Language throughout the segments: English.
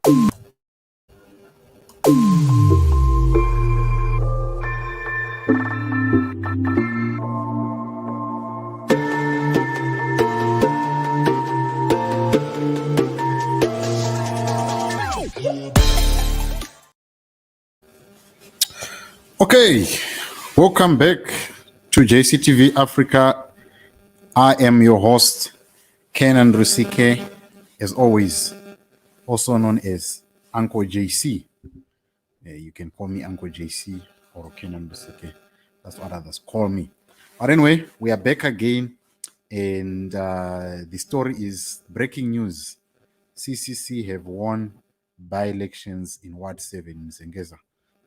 Okay, welcome back to JCTV Africa. I am your host, Kenan Rusike, as always, also known as Uncle JC. You can call me Uncle JC or Kenan Rusike. That's what others call me. But anyway, we are back again, and the story is breaking news. CCC have won by-elections in Ward 7 in Zengeza.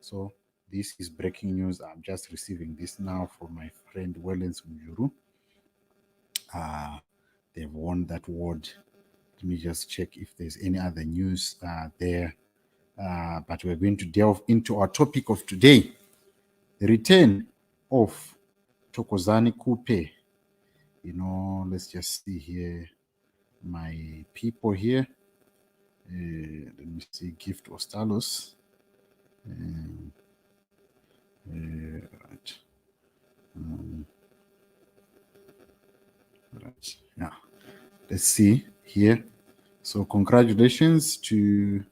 So this is breaking news. I'm just receiving this now from my friend Wellens Mjuru. They've won that ward. Let me just check if there's any other news there. But we're going to delve into our topic of today, the return of Dr Khupe. Let's just see here, my people here. Let me see, Gift Ostalos. Right. Right. Yeah. Let's see here. So congratulations to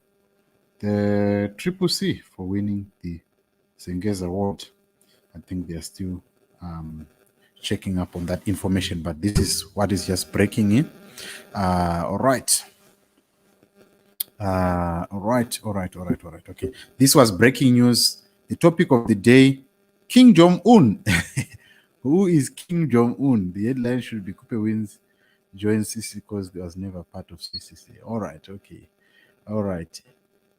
the CCC for winning the Zengeza Award. I think they are still checking up on that information, but this is what is just breaking in. All right. All right. Okay. This was breaking news. The topic of the day, Kim Jong-un. Who is Kim Jong-un? The headline should be Khupe wins, joins CCC because he was never part of CCC. All right. Okay. All right.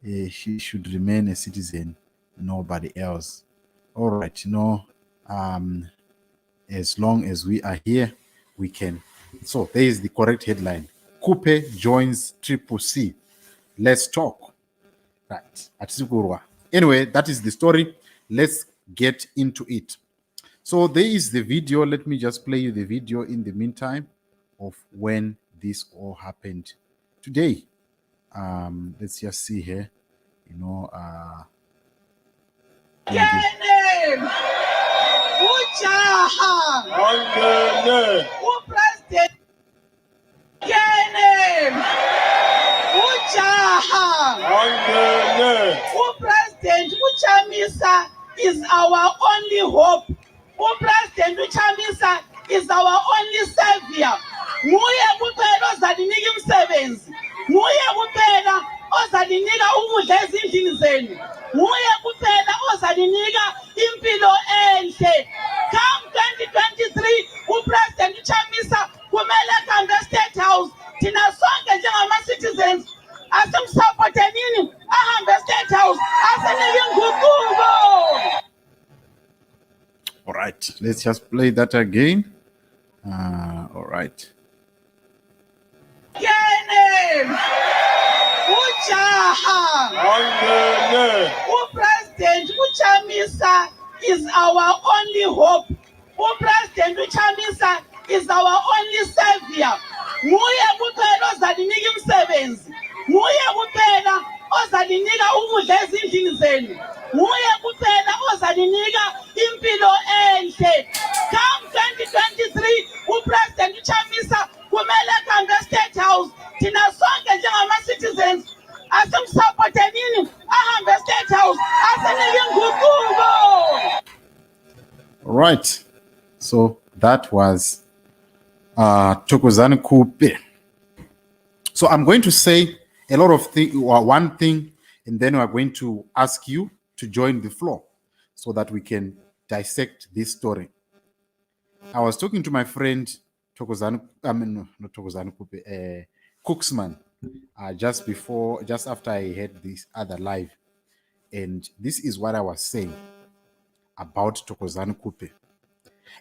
She should remain a citizen, nobody else. All right. As long as we are here, we can. So there is the correct headline. Khupe joins CCC. Let's talk. Right. Anyway, that is the story. Let's get into it. So there is the video. Let me just play you the video in the meantime of when this all happened today. Let's just see here. President Uchamisa is our only hope. President Uchamisa is our only savior. Nguye kuphela ozalinika umsebenzi. Nguye kuphela ozalinika ukudla ezindlini zenu. Nguye kuphela ozalinika impilo enhle. Come 2023, uPresident Uchamisa kumele kambe State House. Thina sonke njengama citizens asimsupportenini ahambe State House asinike inguquko. All right, let's just play that again. All right. President Uchamisa is our only hope. President Uchamisa is our only savior. Nguye kuphela ozalinika umsebenzi. Nguye kuphela ozalinika ukudla ezindlini zenu. Nguye kuphela ozalinika impilo enhle. Come 2023, uPresident Uchamisa kumele kambe State House. Thina sonke njengama citizens asimsupportenini ahambe State House asinike inguquko. Right. So that was Dr Khupe. So I'm going to say a lot of things, or one thing, and then we're going to ask you to join the floor so that we can dissect this story. I was talking to my friend Cooksman, just after I had this other live, and this is what I was saying about Dr Khupe,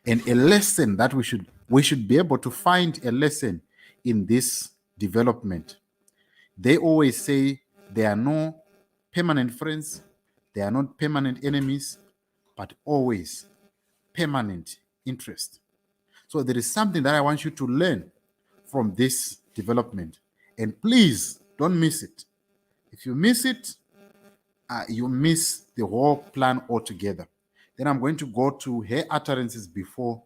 and a lesson that we should be able to find a lesson in this development. They always say there are no permanent friends, there are not permanent enemies, but always permanent interest. So there is something that I want you to learn from this development, and please don't miss it. If you miss it, you miss the whole plan altogether. Then I'm going to go to her utterances before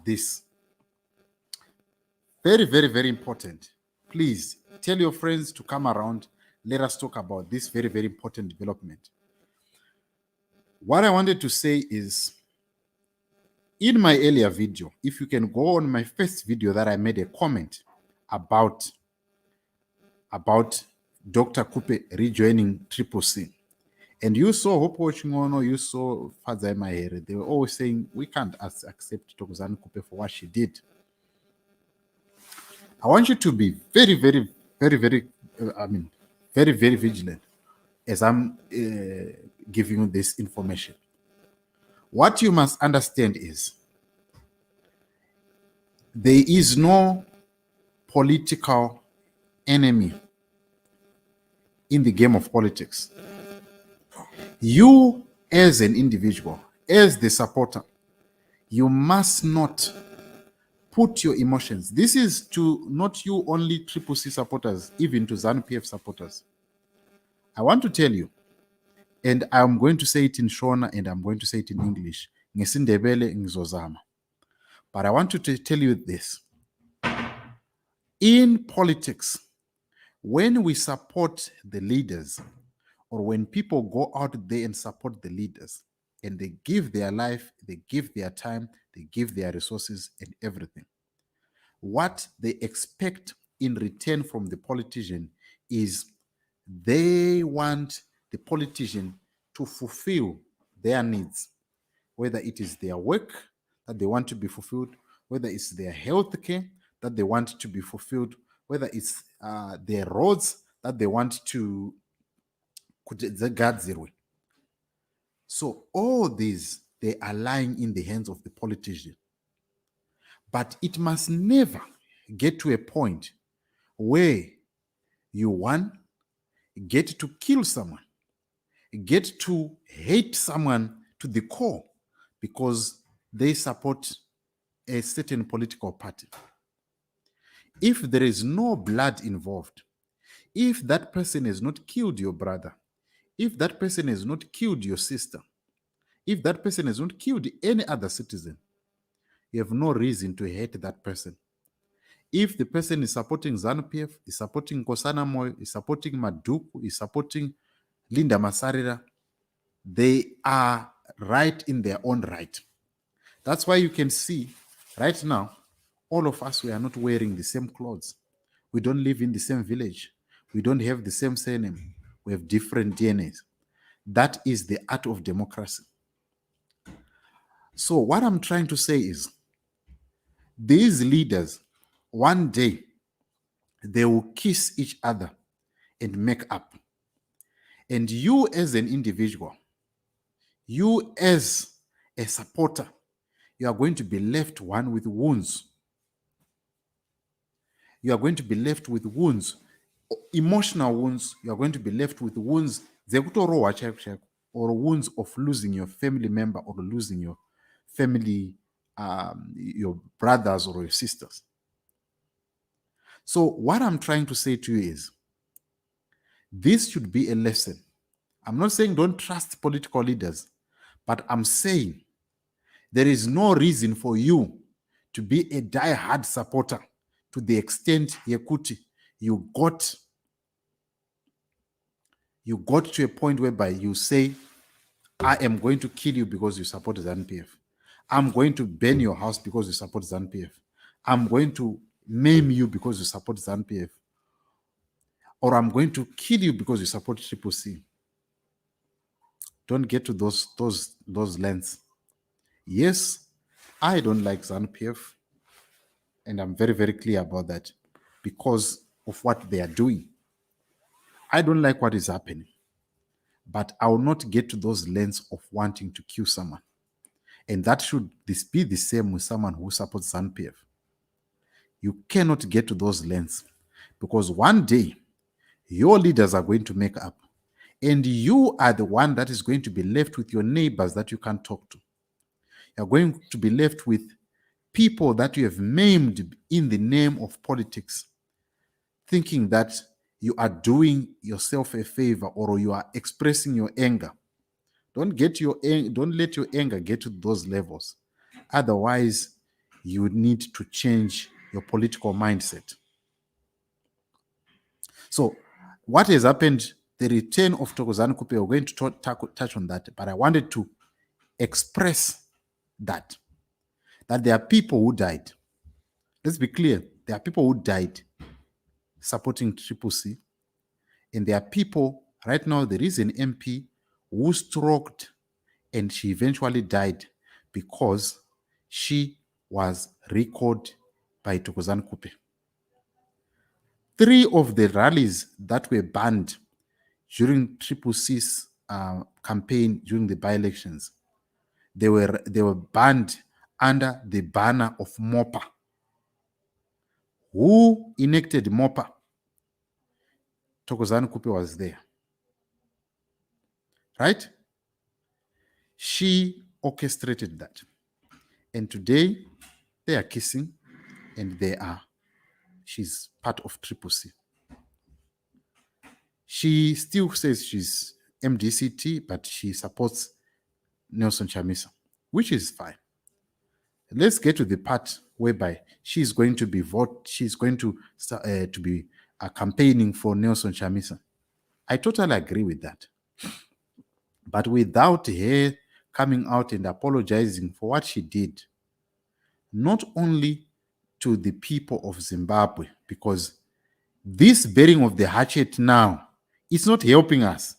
this. Very, very, very important. Please tell your friends to come around. Let us talk about this very, very important development. What I wanted to say is, in my earlier video, if you can go on my first video that I made a comment about Dr. Khupe rejoining CCC. And you saw Hope watching on, or you saw Fadza Mahere, they were always saying, we can't accept Dr. Khupe for what she did. I want you to be very, very, very, very, very, very vigilant as I'm giving you this information. What you must understand is there is no political enemy in the game of politics. You, as an individual, as the supporter, you must not put your emotions. This is to not you only CCC supporters, even to ZANU-PF supporters. I want to tell you, and I'm going to say it in Shona and I'm going to say it in English. Ngesindebele ngizozama. But I want to tell you this. In politics, when we support the leaders, or when people go out there and support the leaders, and they give their life, they give their time, they give their resources and everything, what they expect in return from the politician is they want the politician to fulfill their needs, whether it is their work that they want to be fulfilled, whether it's their health care that they want to be fulfilled, whether it's their roads that they want to guard zero. So all these, they are lying in the hands of the politician. But it must never get to a point where you, one, get to kill someone, get to hate someone to the core because they support a certain political party. If there is no blood involved, if that person has not killed your brother, if that person has not killed your sister, if that person has not killed any other citizen, you have no reason to hate that person. If the person is supporting ZANU-PF, is supporting Nkosana Moyo, is supporting Maduku, is supporting Linda Masarira, they are right in their own right. That's why you can see right now, all of us, we are not wearing the same clothes. We don't live in the same village. We don't have the same surname. We have different DNAs. That is the art of democracy. So what I'm trying to say is, these leaders, one day, they will kiss each other and make up. And you as an individual, you as a supporter, you are going to be left one with wounds. You are going to be left with wounds, emotional wounds. You are going to be left with wounds, or wounds of losing your family member or losing your family, your brothers or your sisters. So what I'm trying to say to you is, this should be a lesson. I'm not saying don't trust political leaders, but I'm saying there is no reason for you to be a die-hard supporter to the extent, Yekuti, you got to a point whereby you say, I am going to kill you because you support ZANU-PF. I'm going to burn your house because you support ZANU-PF. I'm going to maim you because you support ZANU-PF. Or I'm going to kill you because you support CCC. Don't get to those lengths. Yes, I don't like ZANU-PF, and I'm very, very clear about that because of what they are doing. I don't like what is happening, but I will not get to those lengths of wanting to kill someone. And that should be the same with someone who supports ZANU-PF. You cannot get to those lengths because one day your leaders are going to make up, and you are the one that is going to be left with your neighbors that you can't talk to. You're going to be left with people that you have maimed in the name of politics, thinking that you are doing yourself a favor or you are expressing your anger. Don't let your anger get to those levels. Otherwise, you need to change your political mindset. So, what has happened? The return of Thokozani Khupe, we're going to touch on that, but I wanted to express that there are people who died. Let's be clear. There are people who died supporting Triple C, and there are people right now. There is an MP who stroked, and she eventually died because she was recalled by Thokozani Khupe. 3 of the rallies that were banned during Triple C's campaign during the by-elections, they were banned under the banner of MOPA. Who enacted MOPA? Thokozani Khupe was there. Right? She orchestrated that. And today, they are kissing and she's part of Triple C. She still says she's MDCT, but she supports Nelson Chamisa, which is fine. Let's get to the part whereby she's going to be campaigning for Nelson Chamisa. I totally agree with that. But without her coming out and apologizing for what she did, not only to the people of Zimbabwe, because this bearing of the hatchet now is not helping us.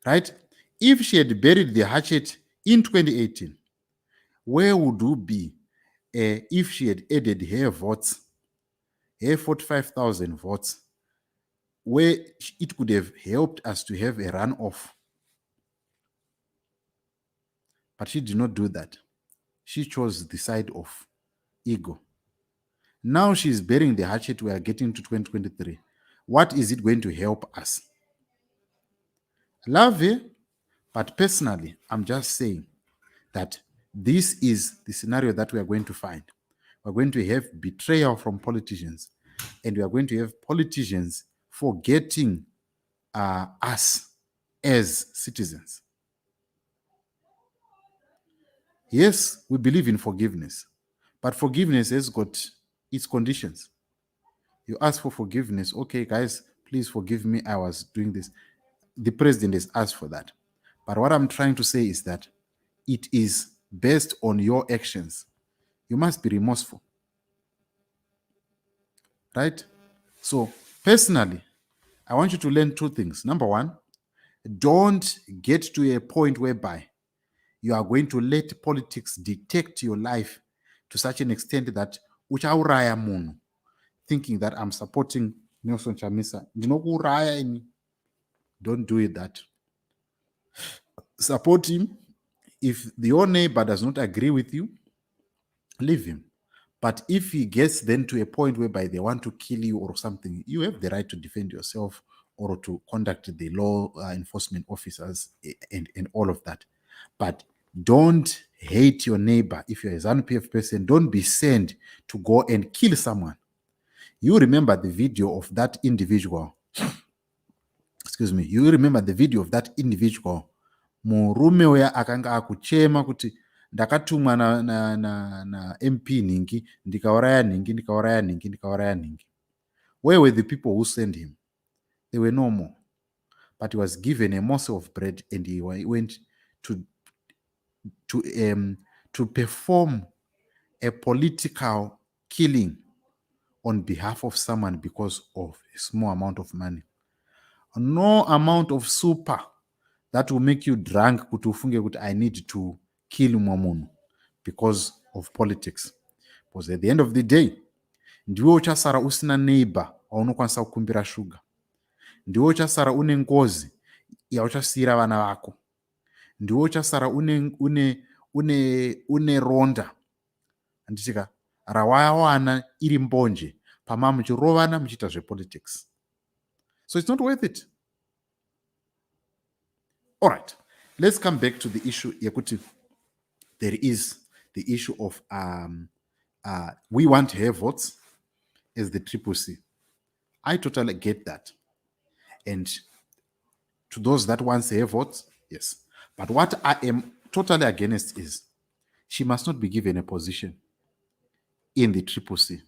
Right? If she had buried the hatchet in 2018, where would we be if she had added her votes, her 45,000 votes, where it could have helped us to have a runoff? But she did not do that. She chose the side of ego. Now she's burying the hatchet. We are getting to 2023. What is it going to help us? Love her, but personally, I'm just saying that this is the scenario that we are going to find. We're going to have betrayal from politicians, and we are going to have politicians forgetting us as citizens. Yes, we believe in forgiveness, but forgiveness has got its conditions. You ask for forgiveness. Okay, guys, please forgive me. I was doing this. The president has asked for that. But what I'm trying to say is that it is based on your actions. You must be remorseful. Right? So, personally, I want you to learn 2 things. Number 1, don't get to a point whereby you are going to let politics dictate your life to such an extent that uchauraya munhu, thinking that I'm supporting Nelson Chamisa. Don't do it that. Support him. If your neighbor does not agree with you, leave him. But if he gets then to a point whereby they want to kill you or something, you have the right to defend yourself or to contact the law enforcement officers and all of that. But don't hate your neighbor. If you're a ZANU-PF person, don't be sent to go and kill someone. You remember the video of that individual. Excuse me. You remember the video of that individual. Murume uya akanga akuchema kuti ndakatumwa na MP Ningi ndikauraya Ningi. Where were the people who sent him? They were no more. But he was given a morsel of bread and he went to perform a political killing on behalf of someone because of a small amount of money. No amount of super that will make you drunk kuti ufunge kuti I need to kill mwamunhu because of politics. Because at the end of the day, ndiwe uchasara usina neighbor waunokwanisa kukumbira shuga. Ndiwe uchasara une ngozi yauchasiyira vana vako. Ndiwe uchasara une ronda anditika rawawana iri mbonje pama muchirovana muchiita zvepolitics. So it's not worth it. All right, let's come back to the issue yekuti there is the issue of we want her votes as the Triple C. I totally get that. And to those that want her votes, yes. But what I am totally against is she must not be given a position in the CCC.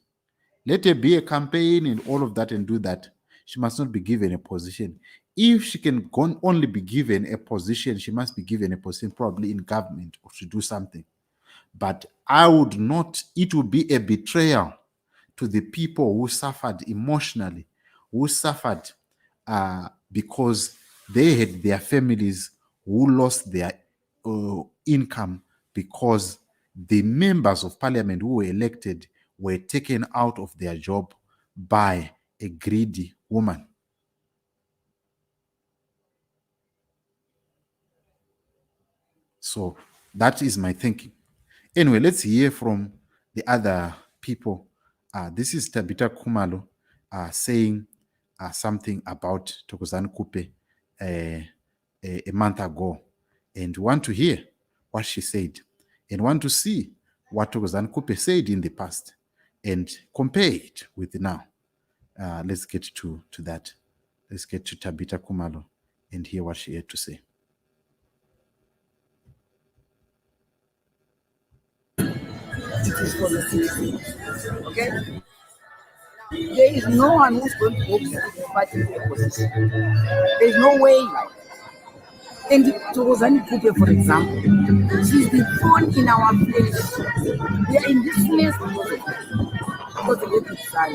Let her be a campaign and all of that and do that. She must not be given a position. If she can only be given a position, she must be given a position probably in government or to do something. But I would not, it would be a betrayal to the people who suffered emotionally, who suffered because they had their families who lost their income because the members of parliament who were elected were taken out of their job by a greedy woman. So that is my thinking. Anyway, let's hear from the other people. This is Tabitha Kumalo saying something about Dr Khupe a month ago, and want to hear what she said and want to see what Dr Khupe said in the past and compare it with now. Let's get to that. Let's get to Tabitha Kumalo and hear what she had to say. It is for the CCC. Okay? There is no one who's going to go to the party opposition. There is no way. And Dr Khupe, for example, she's the thorn in our flesh. We are in this mess because of the son.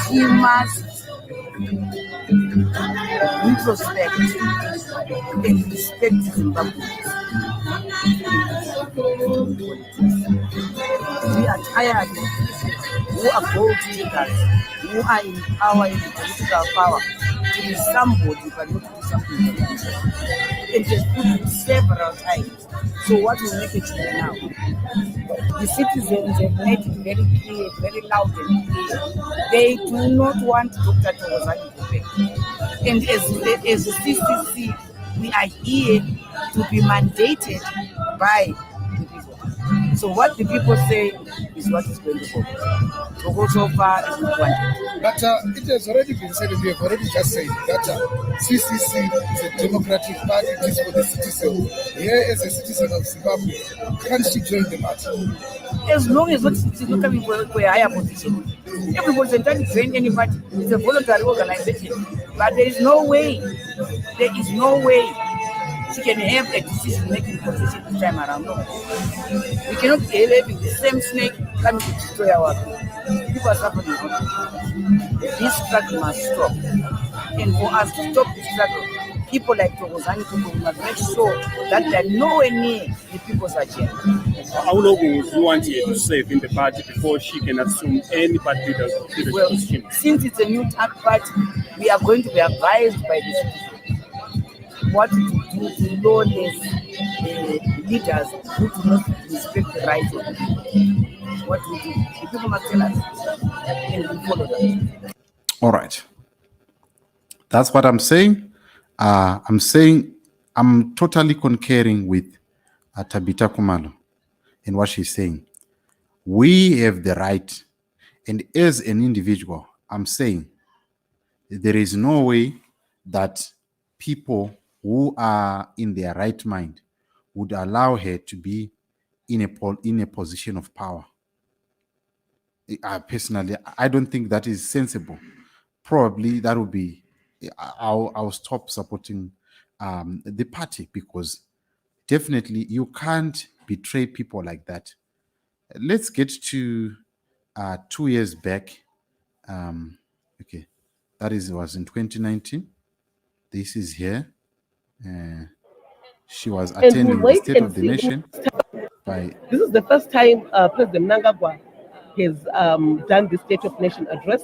She must introspect and respect Zimbabwe. We are tired of people who are gold diggers, who are in power, in political power, to be somebody but not to do something else. And it has proved several times. So what will make it clear now? The citizens have made it very clear, very loud and clear. They do not want Dr. Khupe. And as a CCC, we are here to be mandated by the people. So what the people say is what is going to go. So go so far is not wanted. But it has already been said, we have already just said that CCC is a democratic party, it is for the citizen. Here as a citizen of Zimbabwe, can she join the party? As long as she's not coming for a higher position. Everybody's entitled to join any party. It's a voluntary organization. But there is no way she can have a decision-making position this time around. No. We cannot be having the same snake coming to destroy our people. People are suffering. This struggle must stop. And for us to stop the struggle, people like Dr Khupe must make sure that they are nowhere near the people's agenda. How long would you want her to serve in the party before she can assume any party leadership position? Since it's a new party, we are going to be advised by the citizens what to do to lawless leaders who do not respect the rights of the people. What do we do? The people must tell us, and we follow that. All right. That's what I'm saying. I'm totally concurring with Tabitha Kumalo in what she's saying. We have the right, and as an individual, I'm saying there is no way that people who are in their right mind would allow her to be in a position of power. Personally, I don't think that is sensible. Probably that would be, I'll stop supporting the party, because definitely you can't betray people like that. Let's get to 2 years back. Okay, was in 2019. This is here. She was attending the State of the Nation. This is the first time President Mnangagwa has done the State of Nation address,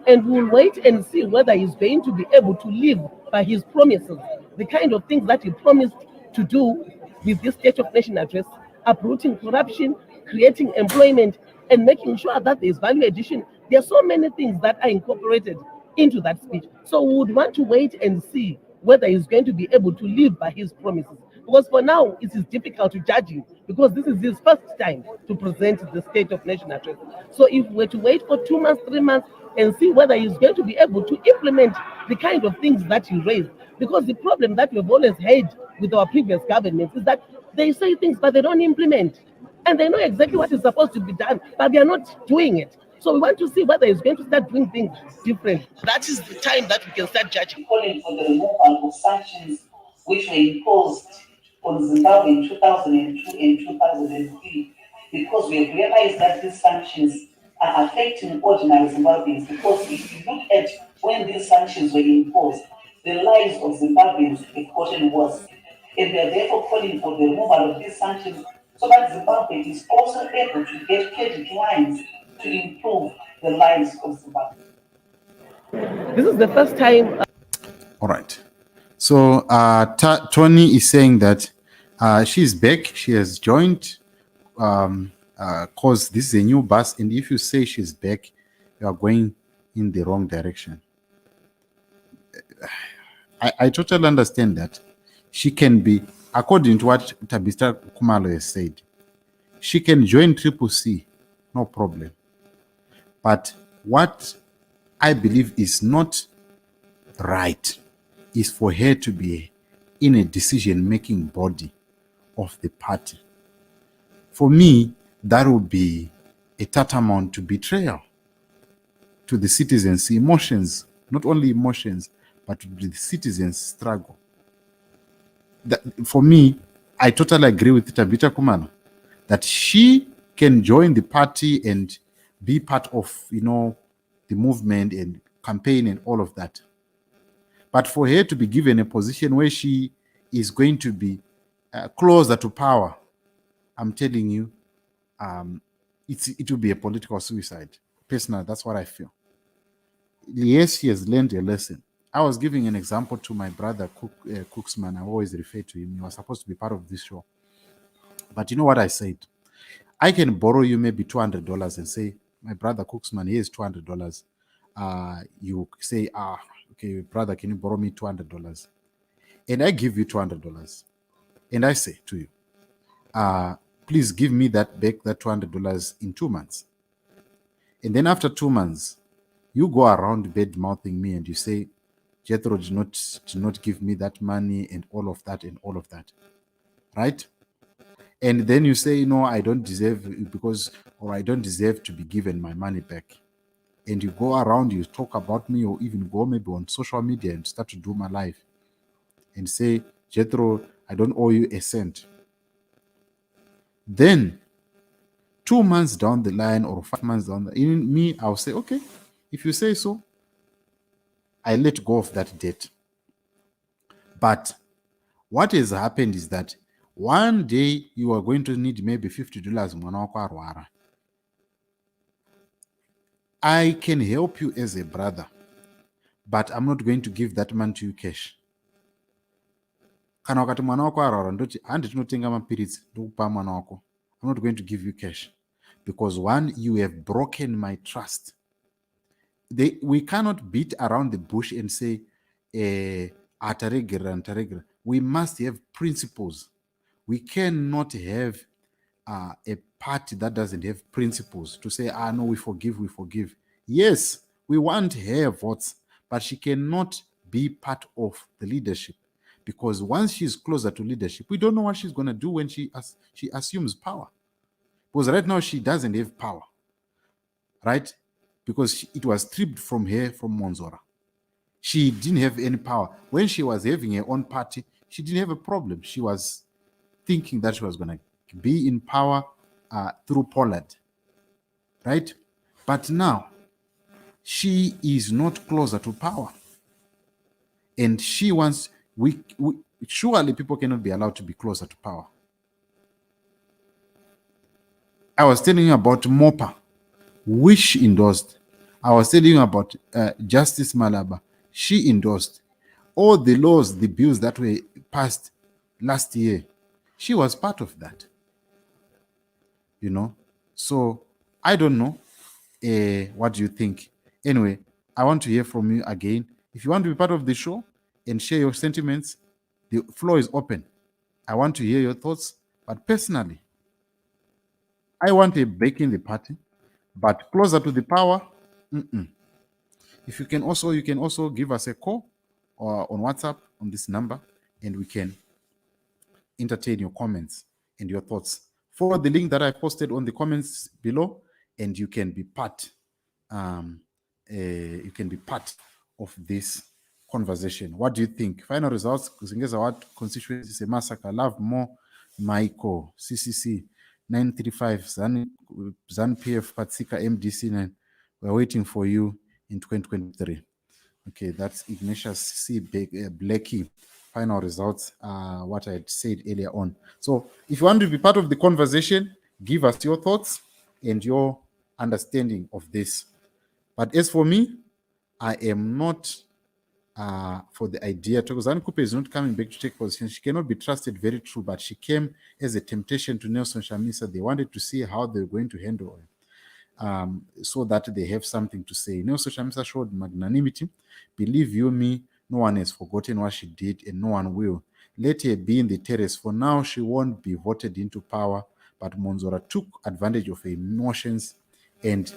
and we'll wait and see whether he's going to be able to live by his promises, the kind of things that he promised to do with this State of Nation address, uprooting corruption, creating employment, and making sure that there's value addition. There are so many things that are incorporated into that speech. So we would want to wait and see whether he's going to be able to live by his promises. Because for now, it is difficult to judge him because this is his first time to present the State of Nation address. So if we're to wait for 2 months, 3 months, and see whether he's going to be able to implement the kind of things that he raised, because the problem that we've always had with our previous governments is that they say things but they don't implement. And they know exactly what is supposed to be done, but they are not doing it. So we want to see whether he's going to start doing things different. That is the time that we can start judging. Calling for the removal of sanctions which were imposed on Zimbabwe in 2002 and 2003, because we have realized that these sanctions are affecting ordinary Zimbabweans. Because if you look at when these sanctions were imposed, the lives of Zimbabweans have gotten worse. And they are therefore calling for the removal of these sanctions so that Zimbabwe is also able to get credit lines to improve the lives of Zimbabwe. This is the first time. All right. So Tony is saying that she's back. She has joined because this is a new bus. And if you say she's back, you are going in the wrong direction. I totally understand that. She can be, according to what Tabitha Kumalo has said, she can join CCC, no problem. But what I believe is not right is for her to be in a decision-making body of the party. For me, that would be a tantamount to betrayal to the citizens' emotions, not only emotions, but to the citizens' struggle. For me, I totally agree with Tabitha Kumalo that she can join the party and be part of, the movement and campaign and all of that. But for her to be given a position where she is going to be closer to power, I'm telling you, it will be a political suicide. Personally, that's what I feel. Yes, she has learned a lesson. I was giving an example to my brother, Cooksman. I always refer to him. He was supposed to be part of this show. But you know what I said? I can borrow you maybe $200 and say, my brother Cooksman, here's $200. You say, okay, brother, can you borrow me $200? And I give you $200. And I say to you, please give me that back, that $200 in 2 months. And then after 2 months, you go around bad-mouthing me and you say, Jethro did not give me that money and all of that, right? And then you say, no, I don't deserve it or I don't deserve to be given my money back. And you go around, you talk about me, or even go maybe on social media and start to do my life and say, Jethro, I don't owe you a cent. Then 2 months down the line or 5 months down the line, I'll say, okay, if you say so, I let go of that debt. But what has happened is that one day you are going to need maybe $50. I can help you as a brother, but I'm not going to give that money to you cash. I'm not going to give you cash because one, you have broken my trust. We cannot beat around the bush and say, we must have principles. We cannot have a party that doesn't have principles to say, no, we forgive. Yes, we want her votes, but she cannot be part of the leadership because once she's closer to leadership, we don't know what she's going to do when she assumes power. Because right now she doesn't have power, right? Because it was stripped from her from Monzora. She didn't have any power. When she was having her own party, she didn't have a problem. She was thinking that she was going to be in power through Pollard, right? But now, she is not closer to power. And she wants, surely people cannot be allowed to be closer to power. I was telling you about MOPA, which she endorsed. I was telling you about Justice Malaba. She endorsed all the laws, the bills that were passed last year. She was part of that. So I don't know. What do you think? Anyway, I want to hear from you again. If you want to be part of the show and share your sentiments, the floor is open. I want to hear your thoughts. But personally, I want a break in the party, but closer to the power. If you can also give us a call or on WhatsApp on this number, and we can entertain your comments and your thoughts. Follow the link that I posted on the comments below, and you can be part. You can be part of this conversation. What do you think? Final results. Kuzingeza what constituency is a massacre. Love more. Michael CCC 935 Zan PF Patsika MDC 9. We're waiting for you in 2023. Okay, that's Ignatius C. Blackie. Final results are what I had said earlier on. So if you want to be part of the conversation, give us your thoughts and your understanding of this. But as for me, I am not for the idea. Dr Khupe is not coming back to take position. She cannot be trusted, very true, but she came as a temptation to Nelson Chamisa. They wanted to see how they're going to handle it. So that they have something to say. Nelson Chamisa showed magnanimity. Believe you me, no one has forgotten what she did, and no one will. Let her be in the terrace. For now, she won't be voted into power, but Monzora took advantage of her emotions and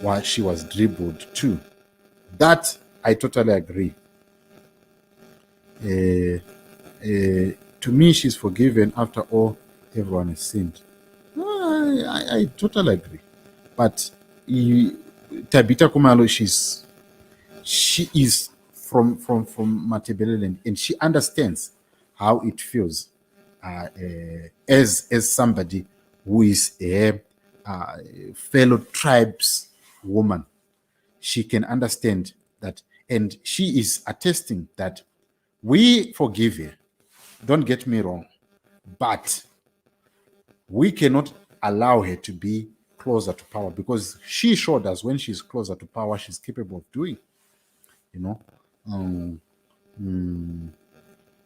while she was dribbled too. That I totally agree. To me, she's forgiven after all everyone has sinned. I totally agree. But Tabitha Kumalo, she is from Matabeleland, and she understands how it feels as somebody who is a fellow tribes woman. She can understand that, and she is attesting that we forgive her. Don't get me wrong, but we cannot allow her to be closer to power, because she showed us when she's closer to power, she's capable of doing,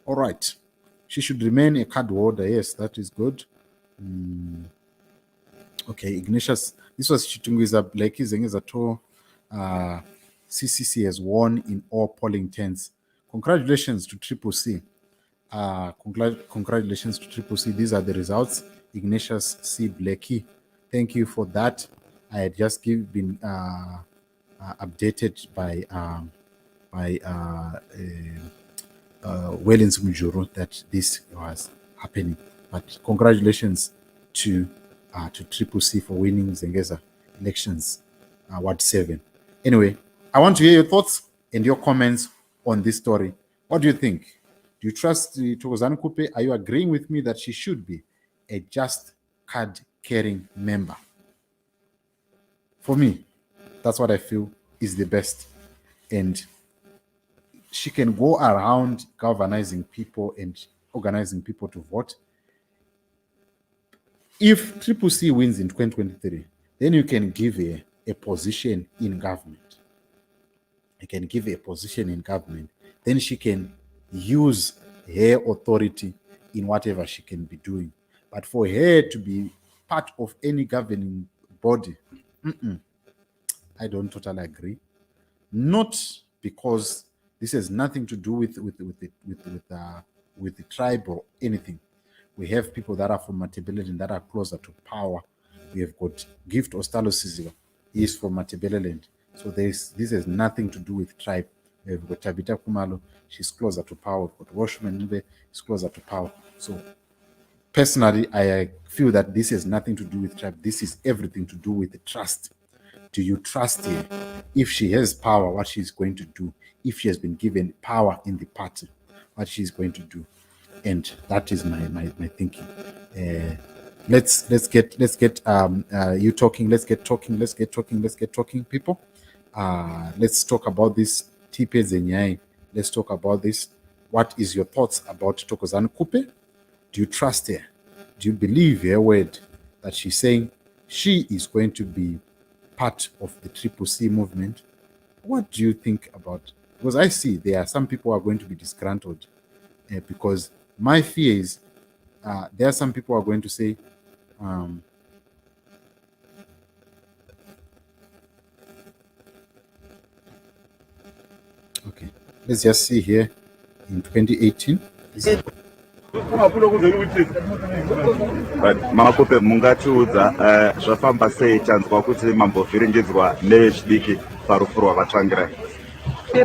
all right. She should remain a card holder. Yes, that is good. Okay, Ignatius. This was Chitungiza Blackie Zengezato. CCC has won in all polling tents. Congratulations to Triple C. Congratulations to Triple C. These are the results. Ignatius C. Blackie. Thank you for that. I had just been updated by Wellens Mujuru that this was happening. But congratulations to Triple C for winning Zengeza elections, Ward 7. Anyway, I want to hear your thoughts and your comments on this story. What do you think? Do you trust Dr Khupe? Are you agreeing with me that she should be a just card-carrying member? For me, that's what I feel is the best. And she can go around galvanizing people and organizing people to vote. If Triple C wins in 2023, then you can give her a position in government. You can give her a position in government. Then she can use her authority in whatever she can be doing. But for her to be part of any governing body, I don't totally agree. Not because this has nothing to do with the tribe or anything. We have people that are from Matabeleland that are closer to power. We have got Gift Ostalo he is from Matabeleland. So this has nothing to do with tribe. We have got Tabitha Kumalo, she's closer to power. We've got Washman Nube, he's closer to power. So personally, I feel that this has nothing to do with tribe. This is everything to do with the trust. Do you trust her? If she has power, what she's going to do? If she has been given power in the party, what she's going to do? And that is my thinking. Let's get you talking. Let's get talking, people. Let's talk about this Tipe Zenyai. Let's talk about this. What is your thoughts about Dr Khupe? Do you trust her? Do you believe her word that she's saying she is going to be part of the Triple C movement? What do you think about? Because I see there are some people who are going to be disgruntled because my fear is there are some people who are going to say okay, let's just see here in 2018. But Khupe mungatiudza zvafamba sei chanzwa kuti mambovhiringidzwa nevechidiki parufuro rwavatsvangirai.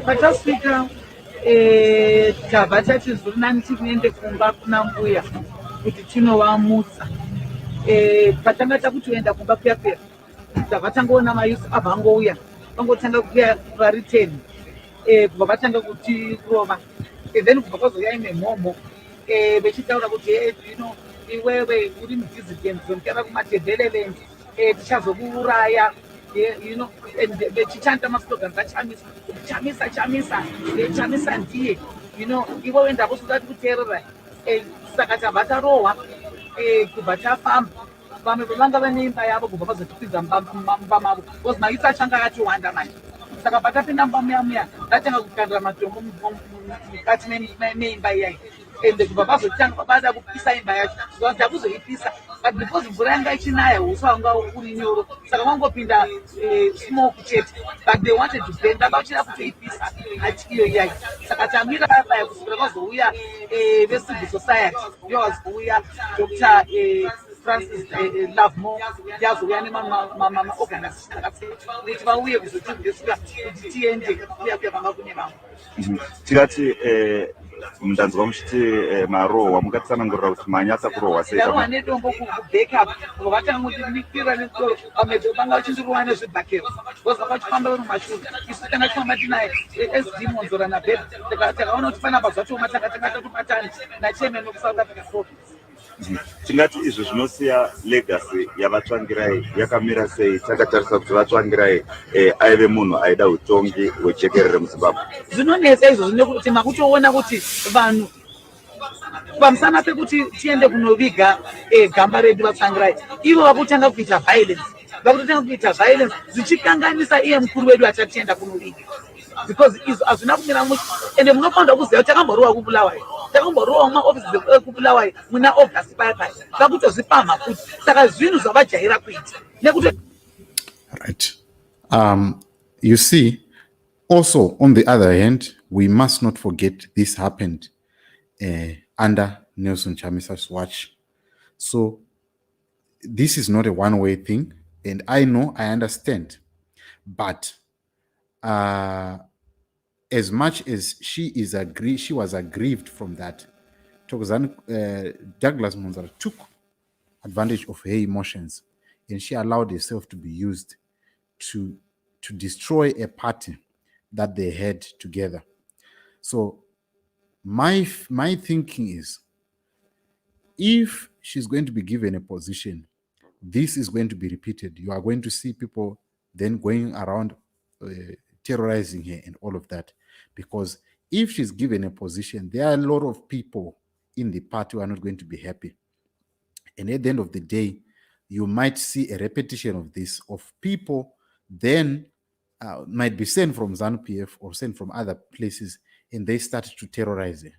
Patasvika tabva tati zviri nani tikuende kumba kuna mbuya kuti tinovamutsa. Patanga takutoenda kumba kuya kuya tabva tangoona mayusi abva angouya vangotanga kuya vari 10 kubva vatanga kutirova, then kubva kwazouya imwe mhomho vechitaura kuti iwewe uri mudissident zomutara kumatebheleland tichazokuuraya, vechichanda maslogans achamisa chamisa ndiye iwewe ndakusingati kuteerera. Saka tabva tarohwa kubva tafamba. Vamwe vavanga vane imba yavo kubva vazotipinza mumba mavo because maitsi achanga atiwanda manje. Saka patapinda mumba muya ndatanga kukandira matombo mukati meimba iyai, ende kubva vazotanga vada kupisa imba yacho ndakuzoipisa, but because mvura yanga ichinaya uswa wanga uri nyoro, saka vangopinda smoke chete, but they wanted to burn. Ndabachira kutoipisa hatiyo iyai. Saka tamira baya kusukira kwazouya vecivil society ndovazouya Dr Francis Lavemo yazouya nemaorganization akasiyana kuti vauye kuzotimbesura kuti tiende kuya kuya vanga kune vamwe. Tikati ndanzwa muchiti marohwa mukatsanangurira kuti manyatsa kurohwa sei? Ndarohwa nedombo kubackup vatanga kuti nikira nekoro vamwe vanga vachindirohwa nezvibhakero because vachifamba vari mumashure. Isu tanga tifamba tinaye SD Monzora naBhebhe takaona kuti panapa zvatoma takatanga tatobatana nachairman weSouth Africa province. Tingati izvi zvinosiya legacy yavatsvangirai yakamira sei takatarisa kuti vatsvangirai aive munhu aida utongi hwejekerere muZimbabwe? Zvinonetsa izvozvo nekuti makutoona kuti vanhu pamusana pekuti tiende kunoviga gamba redu vatsvangirai, ivo vakutanga kuita violence zvichikanganisa iye mukuru wedu atatienda kunoviga, because izvo hazvina kumira mushe. Ende munofanira kuziva kuti takamborohwa kubulawai, takamborohwa mumaofisi ekubulawai muna August paya vakutozvipamha futi. Saka zvinhu zvavajaira kuita nekuti Right. You see, also on the other hand, we must not forget this happened under Nelson Chamisa's watch. So this is not a one-way thing, and I understand, but as much as she was aggrieved from that. Douglas Monzara took advantage of her emotions, and she allowed herself to be used to destroy a party that they had together. So my thinking is, if she's going to be given a position, this is going to be repeated. You are going to see people then going around terrorizing her and all of that, because if she's given a position, there are a lot of people in the party who are not going to be happy. And at the end of the day, you might see a repetition of this, of people then might be sent from ZANU-PF or sent from other places, and they start to terrorize her.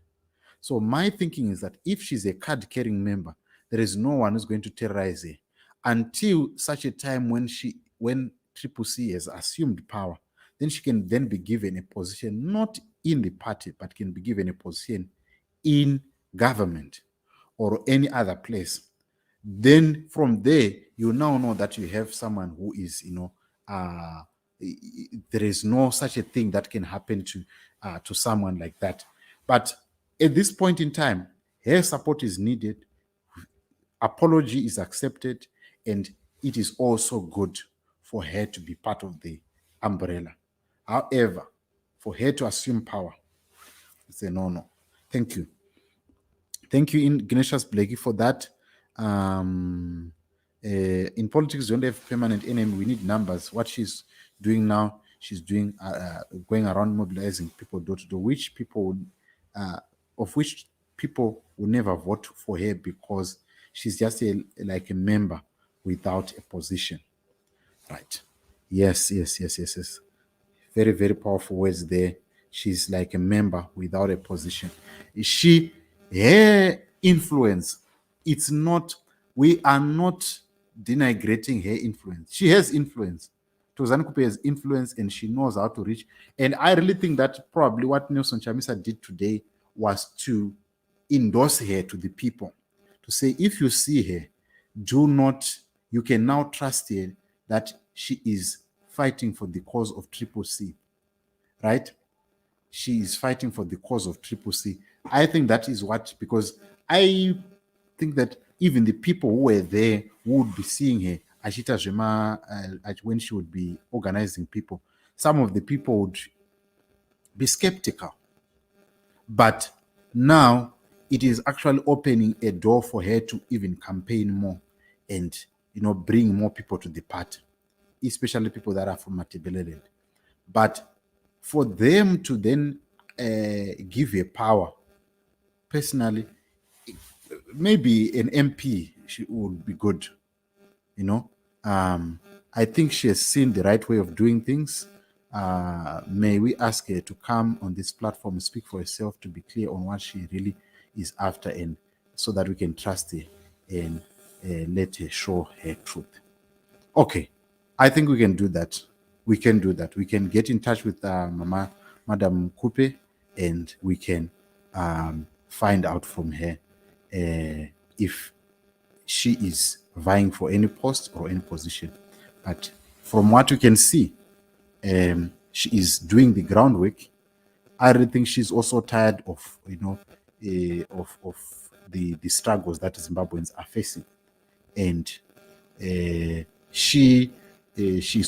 So my thinking is that if she's a card-carrying member, there is no one who's going to terrorize her until such a time when CCC has assumed power. Then she can then be given a position, not in the party, but can be given a position in government or any other place. Then from there, you now know that you have someone who is, there is no such a thing that can happen to someone like that. But at this point in time, her support is needed, apology is accepted, and it is also good for her to be part of the umbrella. However, for her to assume power, it's a no-no. Thank you. Thank you, Ignatius Blakey, for that. In politics, we don't have permanent enemy. We need numbers. What she's doing now, she's doing going around mobilizing people door to door, which people will never vote for her because she's just like a member without a position. Right? Yes. Very, very powerful words there. She's like a member without a position. Her influence, it's not, we are not denigrating her influence. She has influence. Uncooper has influence and she knows how to reach. And I really think that probably what Nelson Chamisa did today was to endorse her to the people, to say, if you see her, you can now trust her that she is fighting for the cause of Triple C, right? She is fighting for the cause of Triple C. I think that is what, because I think that even the people who were there who would be seeing her, Ashita Jema, when she would be organizing people, some of the people would be skeptical. But now it is actually opening a door for her to even campaign more and, bring more people to the party, especially people that are from Matebeleland. But for them to then give her power, personally, maybe an MP would be good. I think she has seen the right way of doing things. May we ask her to come on this platform and speak for herself, to be clear on what she really is after, and so that we can trust her and let her show her truth. Okay, I think we can do that. We can do that. We can get in touch with Madam Khupe, and we can find out from her if she is vying for any post or any position. But from what you can see, she is doing the groundwork. I really think she's also tired of, of the struggles that Zimbabweans are facing, and she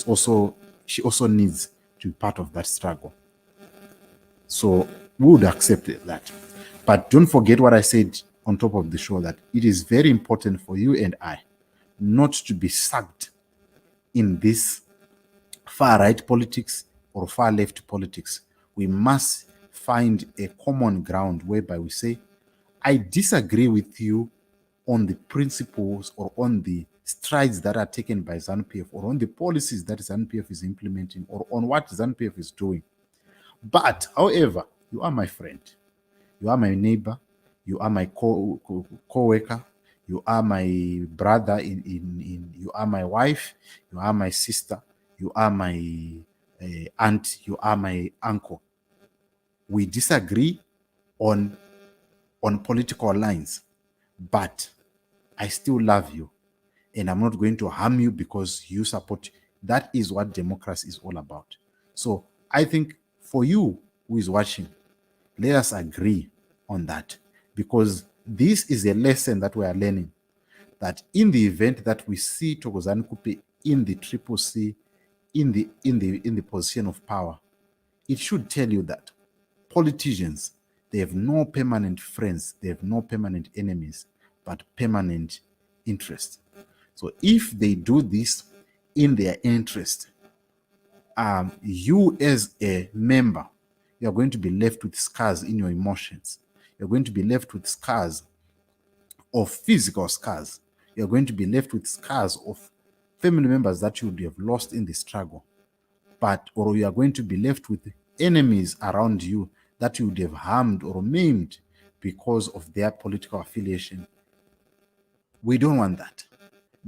also needs to be part of that struggle. So we would accept that. But don't forget what I said on top of the show, that it is very important for you and I not to be sucked in this far right politics or far left politics. We must find a common ground whereby we say, I disagree with you on the principles or on the strides that are taken by ZANU-PF, or on the policies that ZANU-PF is implementing, or on what ZANU-PF is doing. But, however, you are my friend. You are my neighbor. You are my co-worker. You are my brother. You are my wife. You are my sister. You are my aunt. You are my uncle. We disagree on political lines, but I still love you, and I'm not going to harm you because you support. That is what democracy is all about. So I think for you who is watching, let us agree on that, because this is a lesson that we are learning, that in the event that we see Thokozani Khupe in the Triple C, in the position of power, it should tell you that politicians, they have no permanent friends, they have no permanent enemies, but permanent interest. So if they do this in their interest, you as a member, you're going to be left with scars in your emotions. You're going to be left with scars of physical scars. You're going to be left with scars of family members that you would have lost in the struggle. Or you are going to be left with enemies around you that you would have harmed or maimed because of their political affiliation. We don't want that.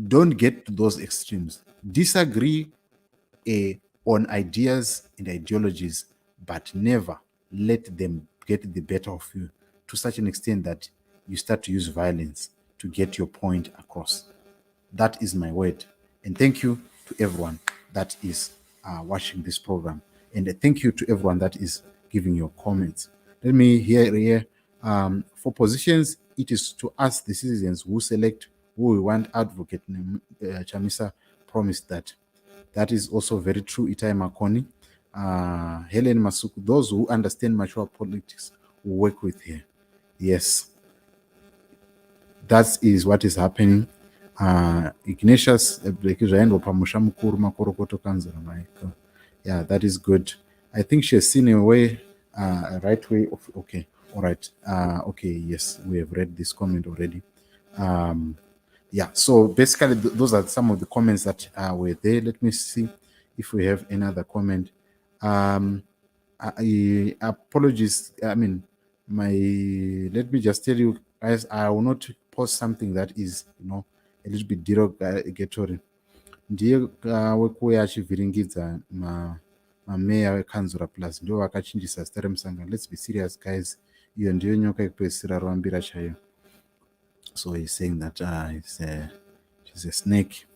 Don't get to those extremes. Disagree on ideas and ideologies, but never let them get the better of you to such an extent that you start to use violence to get your point across. That is my word. And thank you to everyone that is watching this program. And thank you to everyone that is giving your comments. Let me hear for positions, it is to us, the citizens, who select who we want. Advocate Chamisa promised that. That is also very true. Itai Makoni, Helen Masuku, those who understand mature politics will work with her. Yes, that is what is happening. Ignatius, yeah, that is good. I think she has seen a way, a right way of, okay, all right. Okay, yes, we have read this comment already. Yeah, so basically those are some of the comments that were there. Let me see if we have another comment. Apologies. I mean, let me just tell you guys, I will not post something that is, a little bit derogatory. Ndiye wekuya achiviringidza mameya wekanzura plus ndo vakachinjisa stare musanga. Let's be serious, guys. iyo ndiyo nyoka yekupedzisira rwambira chaiyo. So he's saying that she's a snake.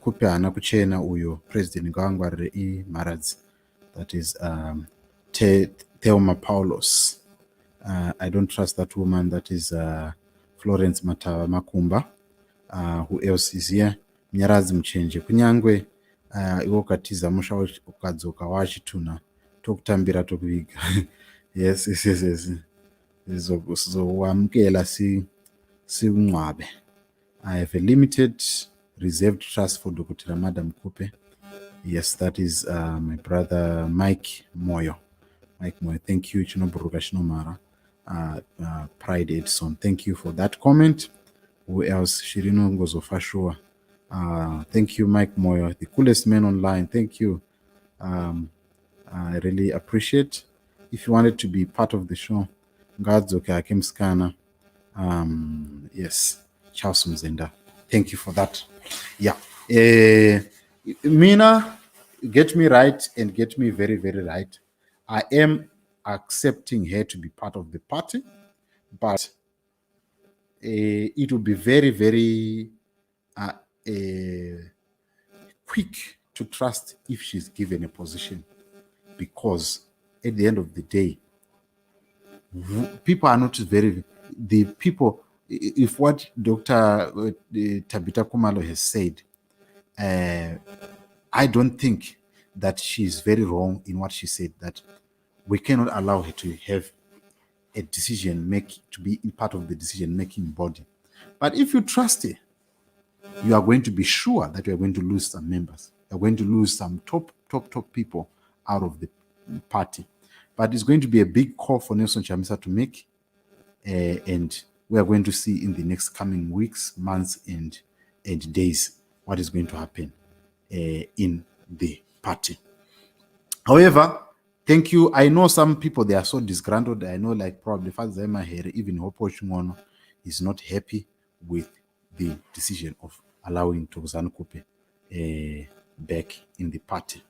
Khupe haana kuchena uyo president ngaangwarire imharadzi, that is Theoma Paulos. I don't trust that woman, that is Florence Matava Makumba. Who else is here? Munyaradzi muchenje, kunyangwe iwo ukatiza musha ukadzoka wachituna tokutambira tokuviga. Yes. Sizowamukela siunqwabe. I have a limited reserved trust for Dr. Madam Khupe. Yes, that is my brother Mike Moyo. Thank you. Chinoburuka Chinomara. Pride Edson, thank you for that comment. Who else? Shirino Ngozofashua. Thank you, Mike Moyo, the coolest man online. Thank you. I really appreciate. If you wanted to be part of the show, Gadzoke Akim Scanner. Yes, Charles Mzenda. Thank you for that. Yeah. Mina, get me right and get me very, very right. I am accepting her to be part of the party, but it will be very, very quick to trust if she's given a position, because at the end of the day, people are not the people, if what Dr. Tabitha Kumalo has said, I don't think that she's very wrong in what she said, that we cannot allow her to have a to be part of the decision-making body. But if you trust her, you are going to be sure that you are going to lose some members. You are going to lose some top people out of the party. But it's going to be a big call for Nelson Chamisa to make, and we are going to see in the next coming weeks, months, and days what is going to happen in the party. However, thank you. I know some people, they are so disgruntled. I know, like probably Fazema here, even Hopo Chungono is not happy with the decision of allowing Dr. Khupe back in the party.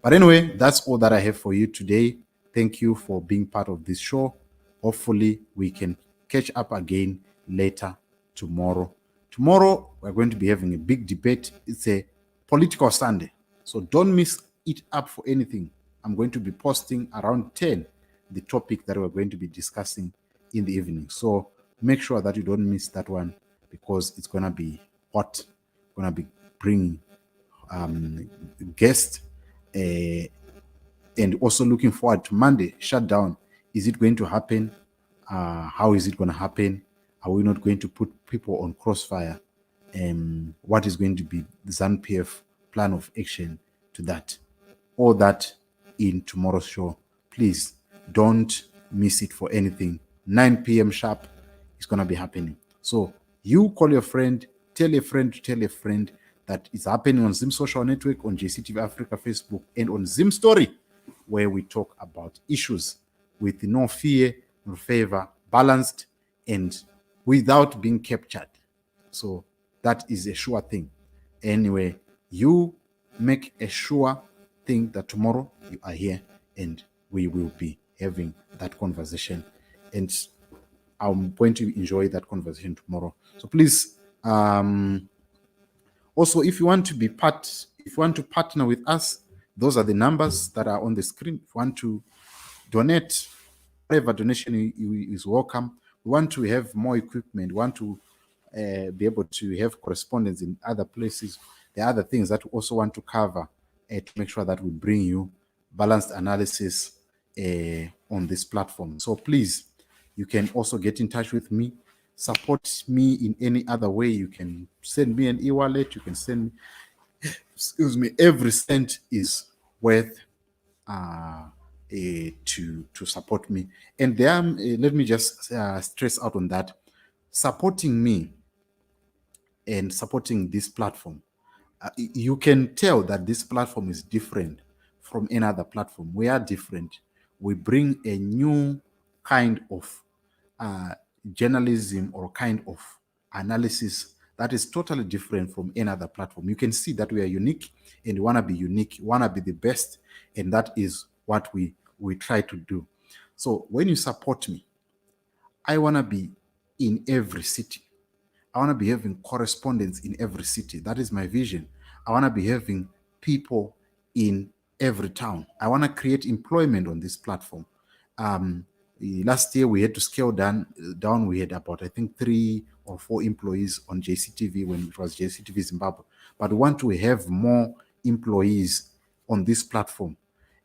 But anyway, that's all that I have for you today. Thank you for being part of this show. Hopefully, we can catch up again later tomorrow. Tomorrow, we're going to be having a big debate. It's a political Sunday, so don't miss it up for anything. I'm going to be posting around 10 the topic that we're going to be discussing in the evening. So make sure that you don't miss that one, because it's going to be hot. Going to be bringing guests, and also looking forward to Monday shutdown. Is it going to happen? How is it going to happen? Are we not going to put people on crossfire? What is going to be the ZANU-PF plan of action to that? All that in tomorrow's show. Please don't miss it for anything. 9 p.m. sharp is going to be happening. So you call your friend, tell a friend to tell a friend that it's happening on Zim Social Network, on JCTV Africa Facebook, and on Zim Story, where we talk about issues with no fear, no favor, balanced, and without being captured. So that is a sure thing. Anyway, you make a sure thing that tomorrow you are here and we will be having that conversation. And I'm going to enjoy that conversation tomorrow. So please, also, if you want to partner with us, those are the numbers that are on the screen. If you want to donate, whatever donation is welcome. We want to have more equipment. We want to be able to have correspondence in other places. There are other things that we also want to cover to make sure that we bring you balanced analysis on this platform. So please, you can also get in touch with me, support me in any other way. You can send me an e-wallet. You can send me, every cent is worth to support me. And there, let me just stress out on that. Supporting me and supporting this platform, you can tell that this platform is different from any other platform. We are different. We bring a new kind of journalism or kind of analysis that is totally different from any other platform. You can see that we are unique and we want to be unique, want to be the best, and that is what we we try to do. So when you support me, I want to be in every city. I want to be having correspondence in every city. That is my vision. I want to be having people in every town. I want to create employment on this platform. Last year we had to scale down. We had about, I think, 3 or 4 employees on JCTV when it was JCTV Zimbabwe. But we want to have more employees on this platform.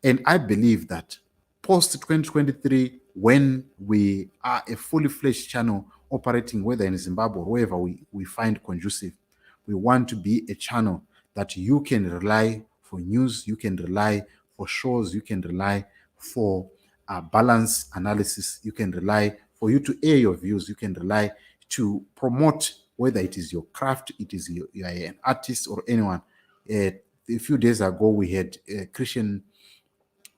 And I believe that post 2023, when we are a fully fledged channel operating whether in Zimbabwe or wherever we find conducive, we want to be a channel that you can rely for news, you can rely for shows, you can rely for balance analysis, you can rely for you to air your views, you can rely to promote whether it is your craft, it is you are an artist or anyone. A few days ago, we had Christian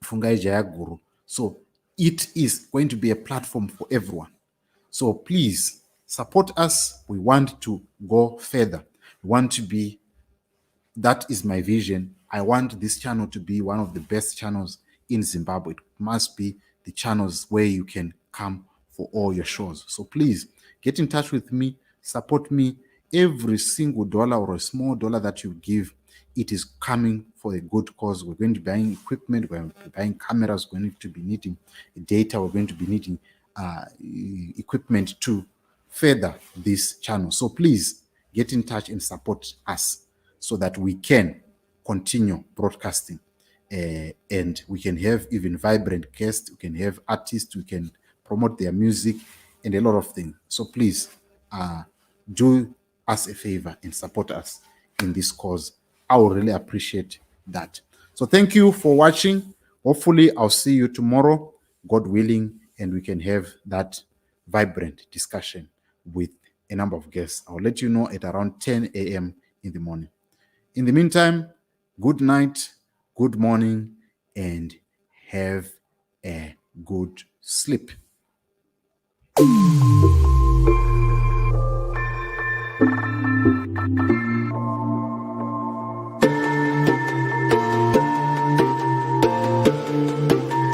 Fungai Jayaguru. So it is going to be a platform for everyone. So please support us. We want to go further. We want to be, that is my vision. I want this channel to be one of the best channels in Zimbabwe. It must be the channels where you can come for all your shows. So please get in touch with me, support me. Every single dollar or a small dollar that you give, it is coming for a good cause. We're going to be buying equipment, we're going to be buying cameras, we're going to be needing data, we're going to be needing equipment to further this channel. So please get in touch and support us so that we can continue broadcasting and we can have even vibrant guests, we can have artists, we can promote their music and a lot of things. So please do us a favor and support us in this cause. I would really appreciate that. So thank you for watching. Hopefully I'll see you tomorrow, God willing, and we can have that vibrant discussion with a number of guests. I'll let you know at around 10 a.m. in the morning. In the meantime, good night, good morning, and have a good sleep.